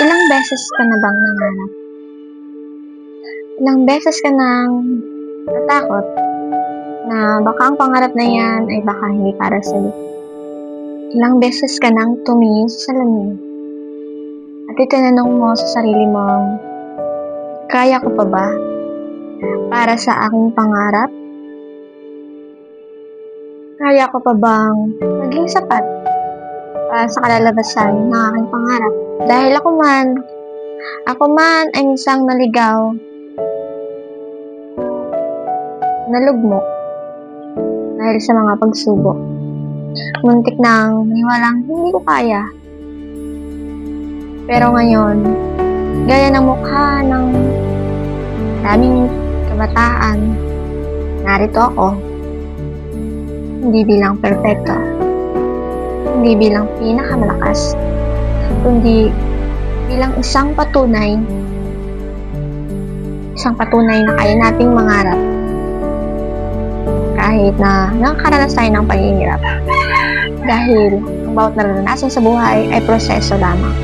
Ilang beses ka na bang nangarap? Ilang beses ka nang natakot na baka ang pangarap na yan ay baka hindi para sa'yo? Ilang beses ka nang tumingin sa salamin at itinanong mo sa sarili mo, kaya ko pa ba para sa aking pangarap? Kaya ko pa bang maging sapat para sa kalalabasan ng aking pangarap? Dahil ako man ay minsang naligaw, nalugmok dahil sa mga pagsubok. Muntik nang maniwalang hindi ko kaya. Pero ngayon, gaya ng mukha ng maraming kabataan, narito ako. Hindi bilang perpekto, hindi bilang pinakamalakas, kundi bilang isang patunay na kaya nating mangarap kahit na nakakaranas tayo ng paghihirap. Dahil ang bawat naranasan sa buhay ay proseso lamang.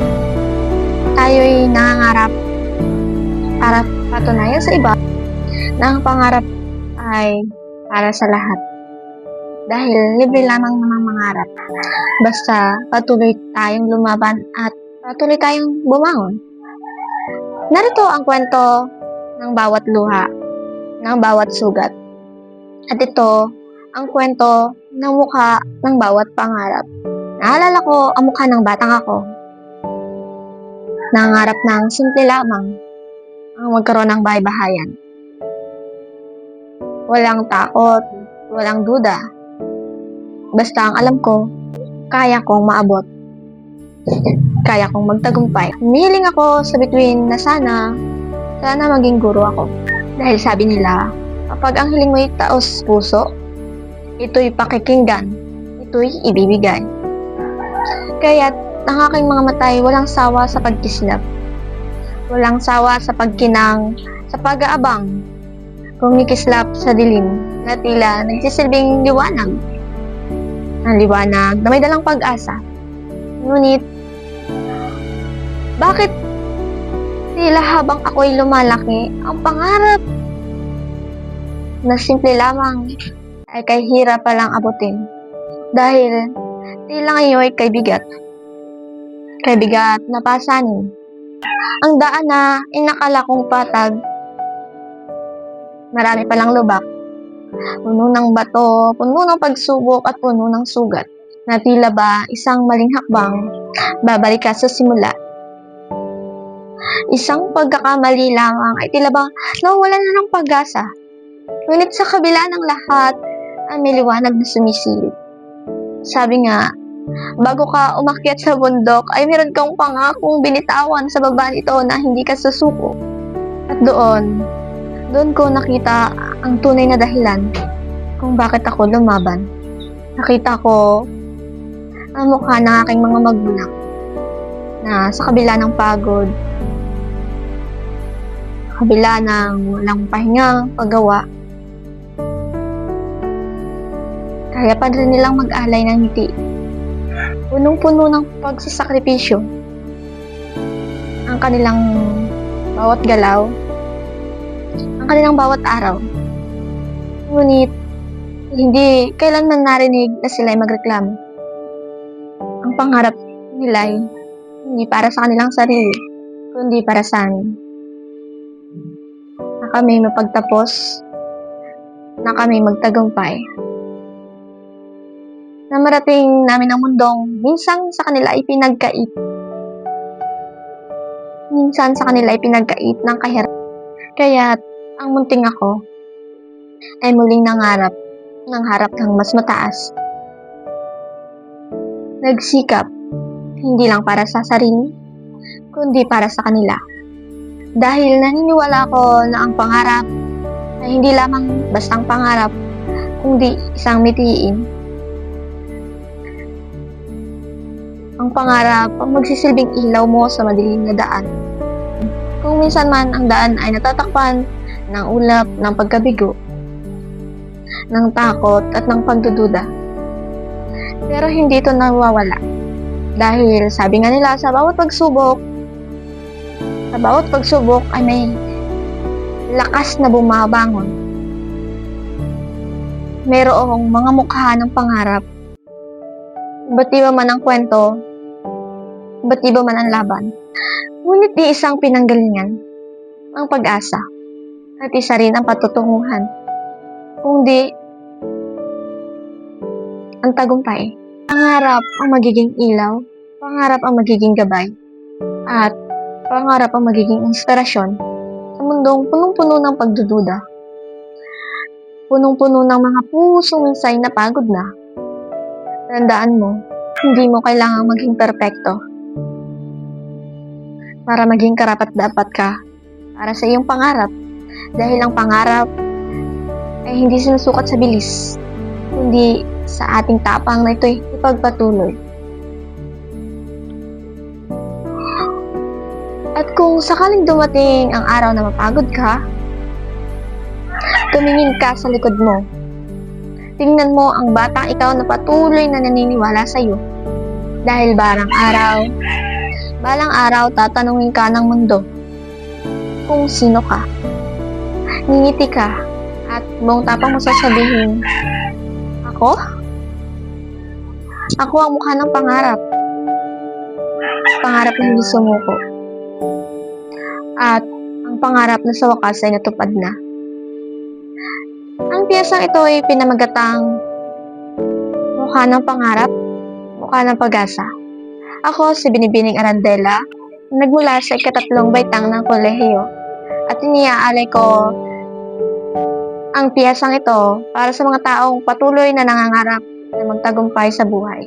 Tayo'y nangangarap para patunayan sa iba na ang pangarap ay para sa lahat. Dahil libre lamang namang mangarap. Basta patuloy tayong lumaban at patuloy tayong bumangon. Narito ang kwento ng bawat luha, ng bawat sugat. At ito ang kwento ng mukha ng bawat pangarap. Naalala ko ang mukha ng batang ako. Nangarap ng simple lamang ang magkaroon ng bahay-bahayan. Walang takot, walang duda. Basta ang alam ko, kaya kong maabot. Kaya kong magtagumpay. Humihiling ako sa bituin na sana maging guro ako. Dahil sabi nila, kapag ang hiling mo'y taos puso, ito'y pakikinggan, ito'y ibibigay. Kaya't ang aking mga matay walang sawa sa pagkislap. Walang sawa sa pagkinang, sa pag-aabang. Kumikislap sa dilim na tila nagsisilbing liwanag. Ang liwanag na may dalang pag-asa. Ngunit, bakit tila habang ako'y lumalaki, ang pangarap na simple lamang ay kay hirap palang abutin. Dahil tila ngayon ay kay bigat na pasanin. Ang daan na inakala kong patag, marami palang lubak. Puno ng bato, puno ng pagsubok at puno ng sugat. Na tila ba isang maling hakbang, babalik ka sa simula. Isang pagkakamali lamang ay tila ba nawawalan na ng pag-asa. Ngunit sa kabila ng lahat ay may liwanag na sumisilip. Sabi nga, bago ka umakyat sa bundok ay meron kang pangakong binitawan sa baba nito na hindi ka susuko. At doon ko nakita ang tunay na dahilan kung bakit ako lumaban. Nakita ko ang mukha ng aking mga magulang na sa kabila ng pagod, sa kabila ng walang pahingang paggawa, kaya pa rin nilang mag-alay ng ngiti. Punong-puno ng pagsasakripisyo ang kanilang bawat galaw, ang kanilang bawat araw. Ngunit, hindi kailanman narinig na sila ay magreklamo. Ang pangarap nila ay hindi para sa kanilang sarili, kundi para sa amin. Na kami mapagtapos, na kami magtagumpay. Na marating namin ang mundong minsan sa kanila ay pinagkait. Minsan sa kanila ay pinagkait ng kahirap. Kaya't ang munting ako ay muling nangarap ng harap ng mas mataas. Nagsikap, hindi lang para sa sarili, kundi para sa kanila. Dahil naniniwala ko na ang pangarap ay hindi lamang bastang pangarap, kundi isang mithiin. Ang pangarap ang magsisilbing ilaw mo sa madilim na daan. Kung minsan man ang daan ay natatakpan ng ulap, ng pagkabigo, ng takot at ng pagdududa. Pero hindi ito nawawala. Dahil sabi nga nila sa bawat pagsubok, Sa bawat pagsubok ay may lakas na bumabangon. Mayroong mga mukha ng pangarap. Iba't iba man ang kwento, iba't iba man ang laban. Ngunit di isang pinanggalingan ang pag-asa at isa rin ang patutunguhan, kundi ang tagumpay. Pangarap ang magiging ilaw, pangarap ang magiging gabay, at pangarap ang magiging inspirasyon sa mundong punong-puno ng pagdududa. Punong-puno ng mga pusong minsay na pagod na. Tandaan mo, hindi mo kailangang maging perpekto para maging karapat-dapat ka para sa iyong pangarap. Dahil ang pangarap ay hindi sinusukat sa bilis, kundi sa ating tapang na ito'y ipagpatuloy. At kung sakaling dumating ang araw na mapagod ka, tumingin ka sa likod mo. Tingnan mo ang batang ikaw na patuloy na naniniwala sa iyo. Dahil balang araw tatanungin ka ng mundo kung sino ka. Ngingiti ka at buong tapang mo sasabihin, Ako? Ako ang mukha ng pangarap. Pangarap na hindi sumuko. At ang pangarap na sa wakas ay natupad na. Ang piyesang ito ay pinamagatang mukha ng pangarap, mukha ng pag-asa. Ako si Binibining Arandela, nagmula sa ika-3 baitang ng kolehiyo at iniaalay ko ang piyesang ito para sa mga taong patuloy na nangangarap na magtagumpay sa buhay.